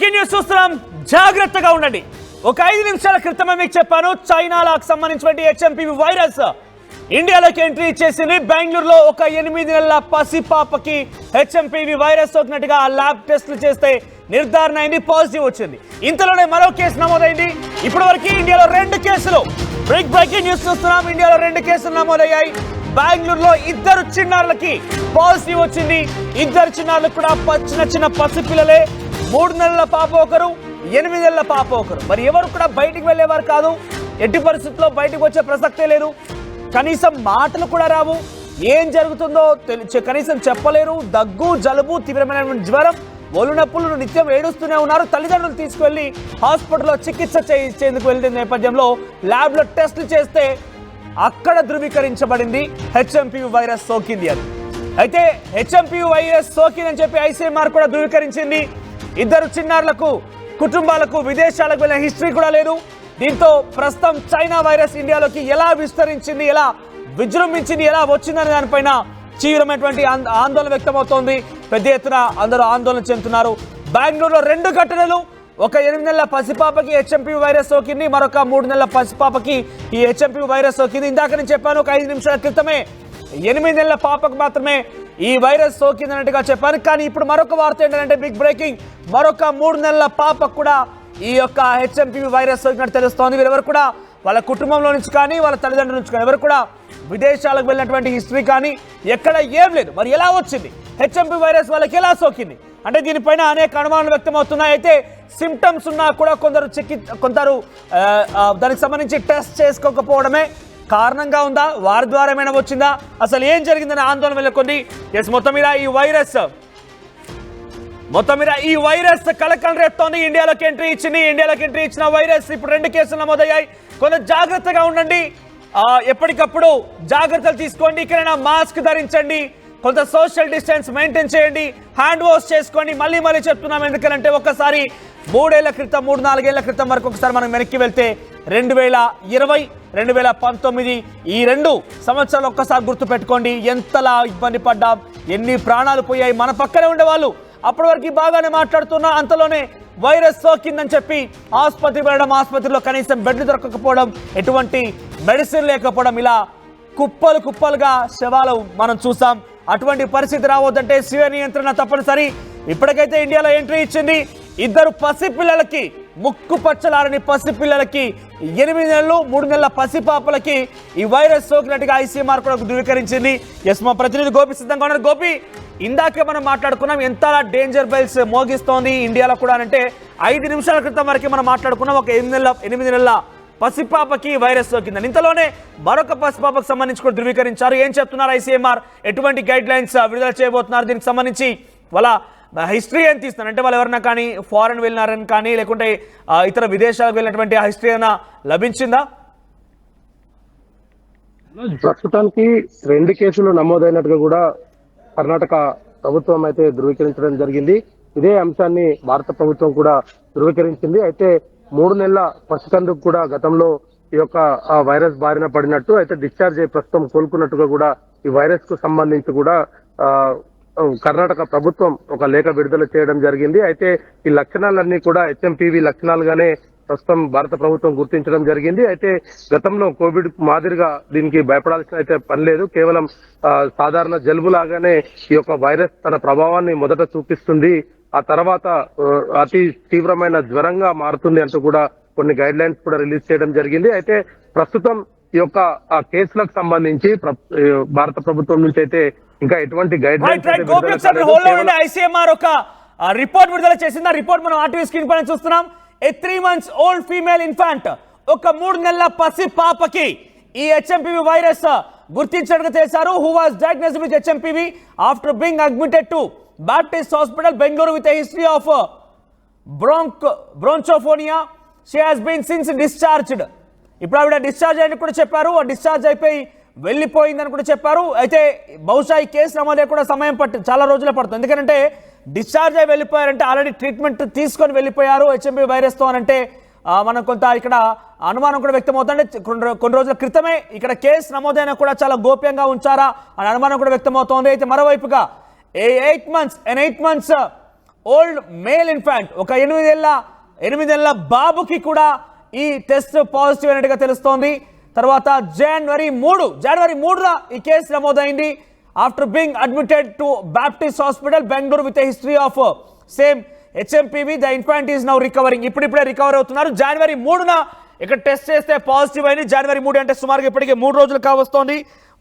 Breaking news చూస్తున్నాం, జాగ్రత్తగా ఉండండి. ఒక 5 నిమిషాల క్రితమే మీకు చెప్పాను, చైనాలకు సంబంధించిన హెచ్ఎంపీవీ వైరస్ ఇండియాలోకి ఎంట్రీ ఇచ్చేసింది. బెంగళూరులో ఒక 8 నెలల పసిపాపకి హెచ్ఎంపీవీ వైరస్ సోకినట్టుగా ల్యాబ్ టెస్టులు చేస్తే నిర్ధారణ అయింది, పాజిటివ్ వచ్చింది. ఇంతలోనే మరో కేసు నమోదైంది. ఇప్పటి వరకు ఇండియాలో 2 కేసులు. బ్రేకింగ్ న్యూస్ చూస్తున్నాం, ఇండియాలో 2 కేసులు నమోదయ్యాయి. బెంగళూరులో 2 చిన్నారులకి పాజిటివ్ వచ్చింది. 2 చిన్నారులకు కూడా చిన్న పసిపిల్లలే. 3 నెలల పాప ఒకరు, 8 నెలల పాప ఒకరు. మరి ఎవరు కూడా బయటికి వెళ్ళేవారు కాదు, ఎట్టి పరిస్థితుల్లో బయటకు వచ్చే ప్రసక్తే లేదు. కనీసం మాటలు కూడా రావు, ఏం జరుగుతుందో కనీసం చెప్పలేరు. దగ్గు, జలుబు, తీవ్రమైన జ్వరం, ఒళ్ళు నొప్పులు, నిత్యం ఏడుస్తూనే ఉన్నారు. తల్లిదండ్రులు తీసుకువెళ్ళి హాస్పిటల్లో చికిత్స చేయించేందుకు వెళ్తున్న నేపథ్యంలో ల్యాబ్లో టెస్టులు చేస్తే అక్కడ ధృవీకరించబడింది హెచ్ఎంపీవీ వైరస్ సోకింది అని. అయితే హెచ్ఎంపీవీ వైరస్ సోకిందని చెప్పి ఐసీఎంఆర్ కూడా ధృవీకరించింది. 2 చిన్నారులకు కుటుంబాలకు విదేశాలకు వెళ్ళిన హిస్టరీ కూడా లేదు. దీంతో ప్రస్తుతం చైనా వైరస్ ఇండియాలోకి ఎలా విస్తరించింది, ఎలా విజృంభించింది, ఎలా వచ్చిందనే దానిపైన తీవ్రమైనటువంటి ఆందోళన వ్యక్తమవుతోంది. పెద్ద ఎత్తున అందరూ ఆందోళన చెందుతున్నారు. బెంగళూరులో 2 ఘటనలు. ఒక 8 నెలల పసిపాపకి హెచ్ఎంపీవీ వైరస్ సోకింది, మరొక 3 నెలల పసిపాపకి ఈ హెచ్ఎంపీవీ వైరస్ సోకింది. ఇందాక నేను చెప్పాను, ఒక 5 నిమిషాల క్రితమే 8 నెలల పాపకు మాత్రమే ఈ వైరస్ సోకిందన్నట్టుగా చెప్పాను. కానీ ఇప్పుడు మరొక వార్త ఏంటంటే, బిగ్ బ్రేకింగ్, మరొక 3 నెలల పాపకు కూడా ఈ యొక్క హెచ్ఎంపీవీ వైరస్ సోకినట్టు తెలుస్తోంది. వీరెవరు కూడా వాళ్ళ కుటుంబంలో నుంచి కానీ వాళ్ళ తల్లిదండ్రుల నుంచి కానీ ఎవరు కూడా విదేశాలకు వెళ్ళినటువంటి హిస్టరీ కానీ ఎక్కడ ఏం లేదు. మరి ఎలా వచ్చింది హెచ్ఎంపీ వైరస్, వాళ్ళకి ఎలా సోకింది అంటే దీనిపైన అనేక అనుమానాలు వ్యక్తమవుతున్నాయి. అయితే సిమ్టమ్స్ ఉన్నా కూడా కొందరు దానికి సంబంధించి టెస్ట్ చేసుకోకపోవడమే కారణంగా ఉందా, వారి ద్వారా ఏమైనా వచ్చిందా, అసలు ఏం జరిగిందని ఆందోళన వెళ్ళకొంది. మొత్తం మీద ఈ వైరస్ కలకలం రేపుతోంది. ఇండియాలోకి ఎంట్రీ ఇచ్చిన వైరస్ ఇప్పుడు 2 కేసులు నమోదయ్యాయి. కొంత జాగ్రత్తగా ఉండండి, ఎప్పటికప్పుడు జాగ్రత్తలు తీసుకోండి. ఇక్కడైనా మాస్క్ ధరించండి, కొంత సోషల్ డిస్టెన్స్ మెయింటైన్ చేయండి, హ్యాండ్ వాష్ చేసుకోండి. మళ్ళీ చెప్తున్నాం, ఎందుకంటే ఒక్కసారి 3-4 ఏళ్ల క్రితం వరకు ఒకసారి మనం వెనక్కి వెళ్తే 2020, 2019 ఈ 2 సంవత్సరాలు ఒక్కసారి గుర్తు పెట్టుకోండి. ఎంతలా ఇబ్బంది పడ్డాం, ఎన్ని ప్రాణాలు పోయాయి. మన పక్కనే ఉండేవాళ్ళు అప్పటి వరకు బాగానే మాట్లాడుతున్నా, అంతలోనే వైరస్ సోకిందని చెప్పి ఆసుపత్రి వెళ్ళడం, ఆసుపత్రిలో కనీసం బెడ్లు దొరకకపోవడం, ఎటువంటి మెడిసిన్ లేకపోవడం, ఇలా కుప్పలుగా శవాలు మనం చూసాం. అటువంటి పరిస్థితి రావద్దంటే స్వీయ నియంత్రణ తప్పనిసరి. ఇప్పటికైతే ఇండియాలో ఎంట్రీ ఇచ్చింది. 2 పసిపిల్లలకి, ముక్కు పచ్చలారని పసిపిల్లలకి, 8 నెలలు 3 నెలల పసిపాపలకి ఈ వైరస్ సోకినట్టుగా ఐసీఎంఆర్ కూడా ధృవీకరించింది. మా ప్రతినిధి గోపి సిద్ధంగా ఉన్నారు. గోపి, ఇందాకే మనం మాట్లాడుకున్నాం ఎంత డేంజర్ బెల్స్ మోగిస్తోంది ఇండియాలో కూడా అంటే 5 నిమిషాల క్రితం వరకు మనం మాట్లాడుకున్నాం ఒక 8 నెలల పసిపాపకి వైరస్ సోకిందని. ఇంతలోనే మరొక పసిపాపకు సంబంధించి కూడా ధృవీకరించారు. ఏం చెప్తున్నారు ఐసీఎంఆర్, ఎటువంటి గైడ్ లైన్స్ విడుదల చేయబోతున్నారు, దీనికి సంబంధించి వాళ్ళ హిస్టరీ ఏం తీస్తున్నారు అంటే వాళ్ళు ఎవరైనా కానీ ఫారెన్ వెళ్ళినారని కానీ లేకుంటే ఇతర విదేశాలకు వెళ్ళినటువంటి ఆ హిస్టరీ అయినా లభించిందా? ప్రస్తుతానికి 2 కేసులు నమోదైనట్టుగా కూడా కర్ణాటక ప్రభుత్వం అయితే ధృవీకరించడం జరిగింది. ఇదే అంశాన్ని భారత ప్రభుత్వం కూడా ధృవీకరించింది. అయితే 3 నెలల పసికందుకు కూడా గతంలో ఈ యొక్క వైరస్ బారిన పడినట్టు, అయితే డిశ్చార్జ్ అయ్యి ప్రస్తుతం కోలుకున్నట్టుగా కూడా ఈ వైరస్ కు సంబంధించి కూడా కర్ణాటక ప్రభుత్వం ఒక లేఖ విడుదల చేయడం జరిగింది. అయితే ఈ లక్షణాలన్నీ కూడా హెచ్ఎంపీవీ లక్షణాలుగానే ప్రస్తుతం భారత ప్రభుత్వం గుర్తించడం జరిగింది. అయితే గతంలో కోవిడ్ మాదిరిగా దీనికి భయపడాల్సిన అయితే పని లేదు. కేవలం సాధారణ జలుబు లాగానే ఈ యొక్క వైరస్ తన ప్రభావాన్ని మొదట చూపిస్తుంది, ఆ తర్వాత అతి తీవ్రమైన జ్వరంగా మారుతుంది అంటూ కూడా కొన్ని గైడ్ లైన్స్ కూడా రిలీజ్ చేయడం జరిగింది. అయితే ప్రస్తుతం ఈ యొక్క కేసులకు సంబంధించి భారత ప్రభుత్వం నుంచి అయితే ఇంకా ఎటువంటి గైడ్ లైన్స్ ఐసీఎంఆర్ ఒక రిపోర్ట్ విడుదల చేసింది. ఆ రిపోర్ట్ మనం ఆర్టీవీ స్క్రీన్ పైన చూస్తున్నాం. A 3 months old female infant, ఒక 3 నెలల పసి పాపకి ఈ హెచ్ఎంపీవీ వైరస్ గుర్తించడానికి చేశారు. Who was diagnosed with HMPV after being admitted to Baptist Hospital, Bengaluru with a history of bronchophonia. She has been since discharged. ఇప్పుడు ఆవిడ డిశ్చార్జ్ అని కూడా చెప్పారు, డిశ్చార్జ్ అయిపోయి వెళ్ళిపోయిందని కూడా చెప్పారు. అయితే బహుశా ఈ కేసు నమోదే కూడా సమయం చాలా రోజులే పడుతుంది. ఎందుకంటే డిశ్చార్జ్ అయి వెళ్ళిపోయారంటే ఆల్రెడీ ట్రీట్మెంట్ తీసుకొని వెళ్ళిపోయారు హెచ్ఎంపీ వైరస్తో అని అంటే మనం కొంత ఇక్కడ అనుమానం కూడా వ్యక్తమవుతుంది. కొన్ని రోజుల క్రితమే ఇక్కడ కేసు నమోదైనా కూడా చాలా గోప్యంగా ఉంచారా అని అనుమానం కూడా వ్యక్తమవుతోంది. అయితే మరోవైపుగా 8 months ఓల్డ్ మేల్ ఇన్ఫాంట్, ఒక 8 నెలల బాబుకి కూడా ఈ టెస్ట్ పాజిటివ్ అయినట్టుగా తెలుస్తోంది. తర్వాత జనవరి 3న ఈ కేసు నమోదైంది. After being admitted to Baptist hospital Bengaluru with history of same HMPV, the infant is now recovering. ఇప్పుడిప్పుడే రికవర్ అవుతున్నారు. జనవరి 3న ఇక్కడ టెస్ట్ చేస్తే పాజిటివ్ అయింది. జనవరి 3 అంటే సుమారుగా ఇప్పటికే 3 రోజులు కావస్తోంది.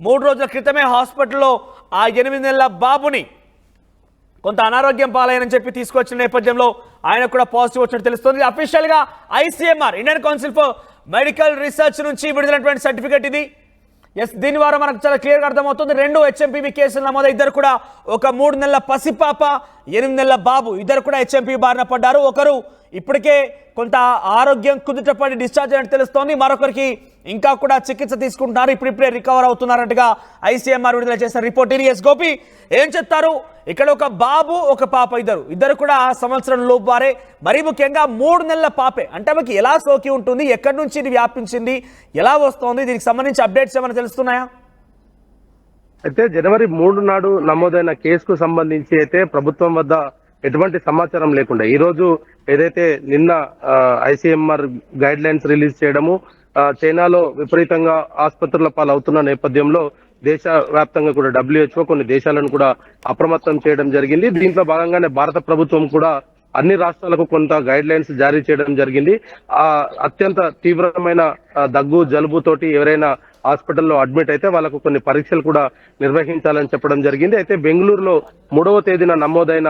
3 రోజుల క్రితమే హాస్పిటల్లో ఆ 8 నెలల బాబుని కొంత అనారోగ్యం పాలైనని చెప్పి తీసుకొచ్చిన నేపథ్యంలో ఆయన కూడా పాజిటివ్ వచ్చినట్టు తెలుస్తుంది. అఫీషియల్ గా ICMR, Indian council for medical research నుంచి విడుదలైనటువంటి సర్టిఫికేట్ ఇది. ఎస్, దీని ద్వారా మనకు చాలా క్లియర్గా అర్థమవుతుంది. 2 హెచ్ఎంపీవీ కేసులు నమోదు. ఇద్దరు కూడా, ఒక 3 నెలల పసిపాప, 8 నెలల బాబు, ఇద్దరు కూడా హెచ్ఎంపీ బారిన పడ్డారు. ఒకరు ఇప్పటికే కొంత ఆరోగ్యం కుదుటపడి డిశ్చార్జ్ అయినట్టు తెలుస్తోంది. మరొకరికి ఇంకా కూడా చికిత్స తీసుకుంటున్నారు. ఇప్పుడిప్పుడే రికవర్ అవుతున్నారంటగా ఐసీఎంఆర్ విడుదల చేసిన రిపోర్ట్ ఇది. ఎస్ గోపి, ఏం చెప్తారు? ఇక్కడ ఒక బాబు, ఒక పాప, ఇద్దరు కూడా సంవత్సరం లోపు వారే. మరీ ముఖ్యంగా 3 నెలల పాపే. అంటే ఆమెకి ఎలా సోకి ఉంటుంది, ఎక్కడి నుంచి ఇది వ్యాపించింది, ఎలా వస్తోంది, దీనికి సంబంధించి అప్డేట్స్ ఏమైనా తెలుస్తున్నాయా? అయితే జనవరి 3 నాడు నమోదైన కేసుకు సంబంధించి అయితే ప్రభుత్వం వద్ద ఎటువంటి సమాచారం లేకుండా ఈ రోజు ఏదైతే నిన్న ఐసీఎంఆర్ గైడ్ లైన్స్ రిలీజ్ చేయడము, చైనాలో విపరీతంగా ఆసుపత్రుల పాలవుతున్న నేపథ్యంలో దేశవ్యాప్తంగా కూడా WHO కొన్ని దేశాలను కూడా అప్రమత్తం చేయడం జరిగింది. దీంట్లో భాగంగానే భారత ప్రభుత్వం కూడా అన్ని రాష్ట్రాలకు కొంత గైడ్ లైన్స్ జారీ చేయడం జరిగింది. అత్యంత తీవ్రమైన దగ్గు, జలుబుతోటి ఎవరైనా హాస్పిటల్లో అడ్మిట్ అయితే వాళ్ళకు కొన్ని పరీక్షలు కూడా నిర్వహించాలని చెప్పడం జరిగింది. అయితే బెంగళూరులో 3వ తేదీన నమోదైన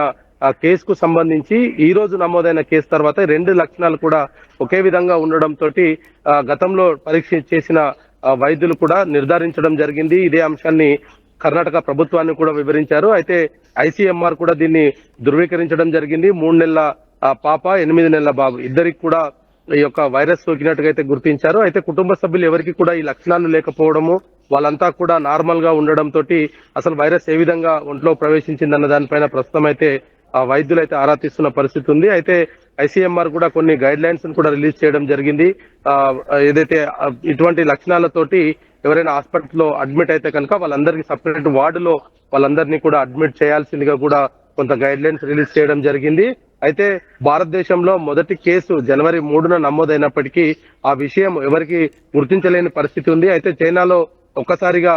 కేసుకు సంబంధించి ఈ రోజు నమోదైన కేసు తర్వాత 2 లక్షణాలు కూడా ఒకే విధంగా ఉండడంతో గతంలో పరీక్ష చేసిన వైద్యులు కూడా నిర్ధారించడం జరిగింది. ఇదే అంశాన్ని కర్ణాటక ప్రభుత్వాన్ని కూడా వివరించారు. అయితే ఐసీఎంఆర్ కూడా దీన్ని ధృవీకరించడం జరిగింది. 3 నెలల పాప, 8 నెలల బాబు, ఇద్దరికి కూడా ఈ యొక్క వైరస్ సోకినట్టుగా అయితే గుర్తించారు. అయితే కుటుంబ సభ్యులు ఎవరికి కూడా ఈ లక్షణాలు లేకపోవడము, వాళ్ళంతా కూడా నార్మల్ గా ఉండడం తోటి అసలు వైరస్ ఏ విధంగా ఒంట్లో ప్రవేశించిందన్న దానిపైన ప్రస్తుతం అయితే వైద్యులు అయితే ఆరా తీస్తున్న పరిస్థితి ఉంది. అయితే ఐసీఎంఆర్ కూడా కొన్ని గైడ్ లైన్స్ కూడా రిలీజ్ చేయడం జరిగింది. ఏదైతే ఇటువంటి లక్షణాలతోటి ఎవరైనా హాస్పిటల్లో అడ్మిట్ అయితే కనుక వాళ్ళందరికీ సపరేట్ వార్డులో వాళ్ళందరినీ కూడా అడ్మిట్ చేయాల్సిందిగా కూడా కొంత గైడ్ లైన్స్ రిలీజ్ చేయడం జరిగింది. అయితే భారతదేశంలో మొదటి కేసు జనవరి 3న నమోదైనప్పటికీ ఆ విషయం ఎవరికి గుర్తించలేని పరిస్థితి ఉంది. అయితే చైనాలో ఒక్కసారిగా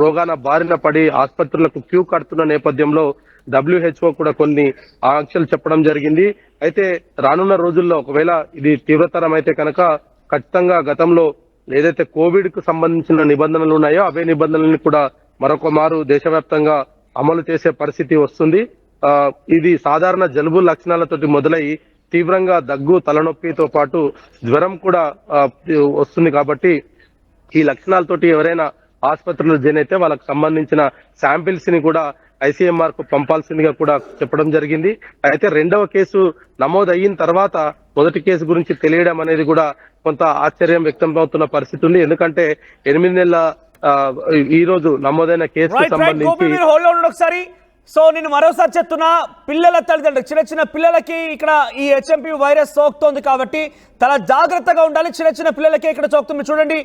రోగాన బారిన పడి ఆసుపత్రులకు క్యూ కడుతున్న నేపథ్యంలో WHO కూడా కొన్ని ఆంక్షలు చెప్పడం జరిగింది. అయితే రానున్న రోజుల్లో ఒకవేళ ఇది తీవ్రతరం అయితే కనుక ఖచ్చితంగా గతంలో ఏదైతే కోవిడ్ కు సంబంధించిన నిబంధనలు ఉన్నాయో అవే నిబంధనలను కూడా మరొక మారు దేశవ్యాప్తంగా అమలు చేసే పరిస్థితి వస్తుంది. ఇది సాధారణ జలుబు లక్షణాలతోటి మొదలై తీవ్రంగా దగ్గు, తలనొప్పితో పాటు జ్వరం కూడా వస్తుంది. కాబట్టి ఈ లక్షణాలతోటి ఎవరైనా ఆసుపత్రులు జాయిన్ అయితే వాళ్ళకి సంబంధించిన శాంపిల్స్ ని కూడా ఐసీఎంఆర్ కు పంపాల్సిందిగా కూడా చెప్పడం జరిగింది. అయితే 2వ కేసు నమోదయిన తర్వాత మొదటి కేసు గురించి తెలియడం అనేది కూడా కొంత ఆశ్చర్యం వ్యక్తం అవుతున్న పరిస్థితి ఉంది. ఎందుకంటే 8 నెలల ఈ రోజు నమోదైన కేసుకు సంబంధించి సో నేను మరోసారి చెప్తున్నా, పిల్లల తల్లిదండ్రులు, చిన్న పిల్లలకి ఇక్కడ ఈ హెచ్ఎంపీ వైరస్ సోకుతోంది కాబట్టి చాలా జాగ్రత్తగా ఉండాలి. చిన్న పిల్లలకి ఇక్కడ సోకుతుంది. చూడండి,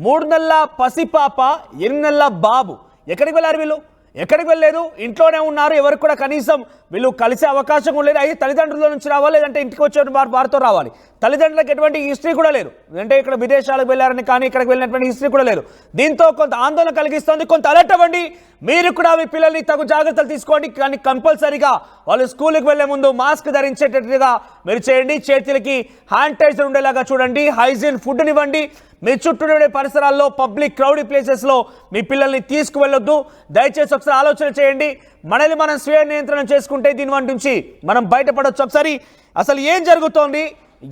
3 నెలల పసిపాప, 8 నెలల బాబు. ఎక్కడికి వెళ్ళారు వీళ్ళు? ఎక్కడికి వెళ్ళలేదు, ఇంట్లోనే ఉన్నారు. ఎవరికి కూడా కనీసం వీళ్ళు కలిసే అవకాశం కూడా లేదు. అయితే తల్లిదండ్రుల నుంచి రావాలి, లేదంటే ఇంటికి వచ్చే వారితో రావాలి. తల్లిదండ్రులకు ఎటువంటి హిస్టరీ కూడా లేదు, అంటే ఇక్కడ విదేశాలకు వెళ్ళారని కానీ ఇక్కడికి వెళ్ళినటువంటి హిస్టరీ కూడా లేదు. దీంతో కొంత ఆందోళన కలిగిస్తుంది. కొంత అలర్ట్ అవ్వండి. మీరు కూడా మీ పిల్లల్ని తగు జాగ్రత్తలు తీసుకోండి. కానీ కంపల్సరీగా వాళ్ళు స్కూల్కి వెళ్లే ముందు మాస్క్ ధరించేటట్టుగా మీరు చేయండి. చేతులకి శానిటైజర్ ఉండేలాగా చూడండి. హైజీన్ ఫుడ్ ఇవ్వండి. మీ చుట్టూ ఉండే పరిసరాల్లో, పబ్లిక్ క్రౌడీ ప్లేసెస్లో మీ పిల్లల్ని తీసుకువెళ్ళొద్దు. దయచేసి ఒకసారి ఆలోచన చేయండి. మనల్ని మనం స్వీయ నియంత్రణ చేసుకుంటే దీని వంటి నుంచి మనం బయటపడవచ్చు. ఒకసారి అసలు ఏం జరుగుతోంది,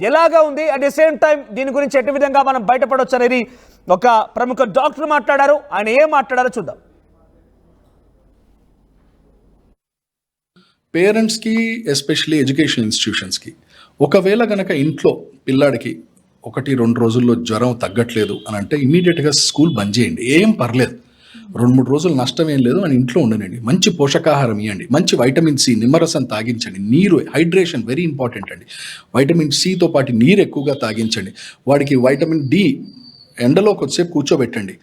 ఎలాగా ఉంది, అట్ ది సేమ్ టైం దీని గురించి ఎట్టి విధంగా మనం బయటపడవచ్చు అనేది ఒక ప్రముఖ డాక్టర్ మాట్లాడారు. ఆయన ఏం మాట్లాడారో చూద్దాం. పేరెంట్స్కి, ఎస్పెషల్లీ ఎడ్యుకేషన్ ఇన్స్టిట్యూషన్స్కి, ఒకవేళ కనుక ఇంట్లో పిల్లాడికి 1-2 రోజుల్లో జ్వరం తగ్గట్లేదు అని అంటే ఇమీడియట్గా స్కూల్ బంద్ చేయండి. ఏం పర్లేదు, 2-3 రోజులు నష్టం ఏం లేదు. అని ఇంట్లో ఉండనండి. మంచి పోషకాహారం ఇవ్వండి, మంచి వైటమిన్ సి, నిమ్మరసం తాగించండి. నీరు, హైడ్రేషన్ వెరీ ఇంపార్టెంట్ అండి. వైటమిన్ సితో పాటు నీరు ఎక్కువగా తాగించండి. వాడికి వైటమిన్ డి ఎండలో కొద్దిసేపు కూర్చోబెట్టండి.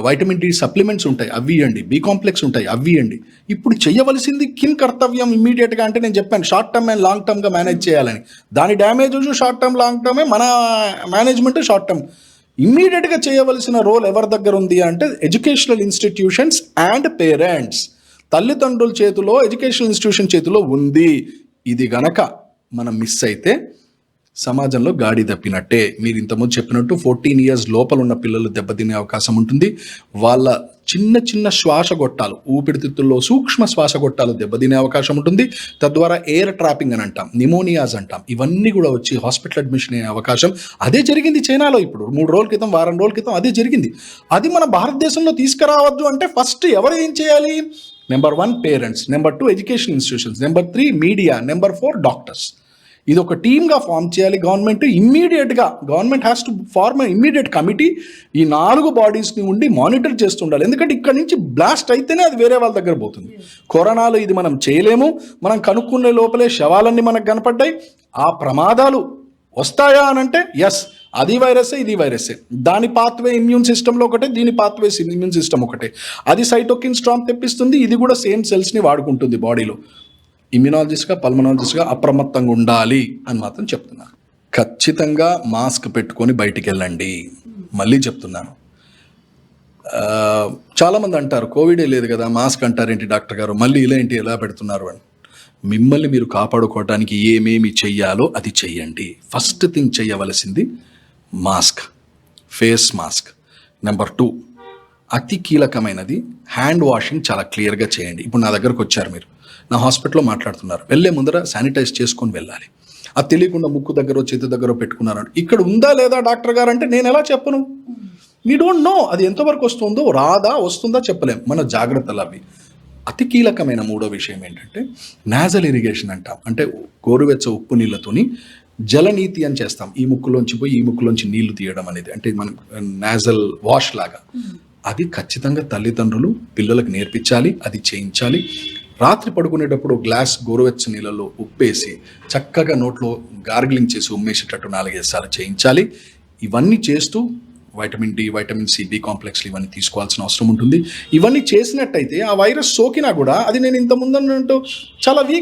వైటమిన్ డి సప్లిమెంట్స్ ఉంటాయి అవి ఇవ్వండి, బి కాంప్లెక్స్ ఉంటాయి అవి ఇవ్వండి. ఇప్పుడు చేయవలసింది కిన్ కర్తవ్యం ఇమ్మీడియట్గా అంటే నేను చెప్పాను షార్ట్ టర్మ్ అండ్ లాంగ్ టర్మ్గా మేనేజ్ చేయాలని. దాని డ్యామేజ్ షార్ట్ టర్మ్ లాంగ్ టర్మే, మన మేనేజ్మెంట్ షార్ట్ టర్మ్. ఇమ్మీడియట్గా చేయవలసిన రోల్ ఎవరి దగ్గర ఉంది అంటే ఎడ్యుకేషనల్ ఇన్స్టిట్యూషన్స్ అండ్ పేరెంట్స్. తల్లిదండ్రుల చేతిలో, ఎడ్యుకేషనల్ ఇన్స్టిట్యూషన్ చేతిలో ఉంది. ఇది గనక మనం మిస్ అయితే సమాజంలో గాడి తప్పినట్టే. మీరు ఇంతకుముందు చెప్పినట్టు 14 years లోపల ఉన్న పిల్లలు దెబ్బతినే అవకాశం ఉంటుంది. వాళ్ళ చిన్న చిన్న శ్వాసగొట్టాలు, ఊపిరితిత్తుల్లో సూక్ష్మ శ్వాసగొట్టాలు దెబ్బతినే అవకాశం ఉంటుంది. తద్వారా ఎయిర్ ట్రాపింగ్ అని అంటాం, నిమోనియాస్ అంటాం, ఇవన్నీ కూడా వచ్చి హాస్పిటల్ అడ్మిషన్ అయ్యే అవకాశం. అదే జరిగింది చైనాలో ఇప్పుడు 3 రోజుల క్రితం, వారం రోజుల క్రితం అదే జరిగింది. అది మన భారతదేశంలో తీసుకురావద్దు అంటే ఫస్ట్ ఎవరు ఏం చేయాలి? Number 1 parents, number 2 education institutions, number 3 media, number 4 doctors. ఇది ఒక టీమ్గా ఫామ్ చేయాలి గవర్నమెంట్. ఇమ్మీడియట్గా government has to form immediate committee. ఈ 4 బాడీస్ని ఉండి మానిటర్ చేస్తుండాలి. ఎందుకంటే ఇక్కడ నుంచి బ్లాస్ట్ అయితేనే అది వేరే వాళ్ళ దగ్గర పోతుంది. కరోనాలో ఇది మనం చేయలేము. మనం కనుక్కునే లోపలే శవాలన్నీ మనకు కనపడ్డాయి. ఆ ప్రమాదాలు వస్తాయా అనంటే ఎస్, అది వైరసే ఇది వైరసే. దాని పాత్వే ఇమ్యూన్ సిస్టంలో ఒకటే, దీని పాత్వే ఇమ్యూన్ సిస్టమ్ ఒకటే. అది సైటోకిన్ స్ట్రామ్ తెప్పిస్తుంది, ఇది కూడా సేమ్ సెల్స్ని వాడుకుంటుంది బాడీలో. ఇమ్యూనాలజిస్ట్గా, పల్మనాలజిస్ట్గా అప్రమత్తంగా ఉండాలి అని మాత్రం చెప్తున్నాను. ఖచ్చితంగా మాస్క్ పెట్టుకొని బయటికి వెళ్ళండి. మళ్ళీ చెప్తున్నాను, చాలామంది అంటారు కోవిడే లేదు కదా మాస్క్ అంటారేంటి డాక్టర్ గారు, మళ్ళీ ఇలా ఏంటి ఎలా పెడుతున్నారు అని. మిమ్మల్ని మీరు కాపాడుకోవడానికి ఏమేమి చెయ్యాలో అది చెయ్యండి. ఫస్ట్ థింగ్ చేయవలసింది మాస్క్, ఫేస్ మాస్క్. నెంబర్ 2 అతి కీలకమైనది హ్యాండ్ వాషింగ్ చాలా క్లియర్గా చేయండి. ఇప్పుడు నా దగ్గరకు వచ్చారు, మీరు నా హాస్పిటల్లో మాట్లాడుతున్నారు, వెళ్ళే ముందర శానిటైజ్ చేసుకొని వెళ్ళాలి. అది తెలియకుండా ముక్కు దగ్గర చేతి దగ్గర పెట్టుకున్నారు. ఇక్కడ ఉందా లేదా డాక్టర్ గారు అంటే నేను ఎలా చెప్పను? వీ డోంట్ నో అది ఎంతవరకు వస్తుందో, రాదా వస్తుందా చెప్పలేం. మన జాగ్రత్తలు అవి. అతి కీలకమైన 3వ విషయం ఏంటంటే నాజల్ ఇరిగేషన్ అంటాం. అంటే గోరువెచ్చ ఉప్పు నీళ్ళతోని జలనీతి అని చేస్తాం. ఈ ముక్కులోంచి పోయి ఈ ముక్కులోంచి నీళ్లు తీయడం అనేది, అంటే మనం నాజల్ వాష్ లాగా. అది ఖచ్చితంగా తల్లిదండ్రులు పిల్లలకు నేర్పించాలి, అది చేయించాలి. రాత్రి పడుకునేటప్పుడు గ్లాస్ గోరువెచ్చ నీళ్ళలో ఉప్పేసి చక్కగా నోట్లో గార్గిలింగ్ చేసి ఉమ్మేసేటట్టు 4-5 సార్లు చేయించాలి. ఇవన్నీ చేస్తూ vitamin D, vitamin C, B కాంప్లెక్స్లు ఇవన్నీ తీసుకోవాల్సిన అవసరం ఉంటుంది. ఇవన్నీ చేసినట్టయితే ఆ వైరస్ సోకినా కూడా అది నేను ఇంత ముందు చాలా వీక్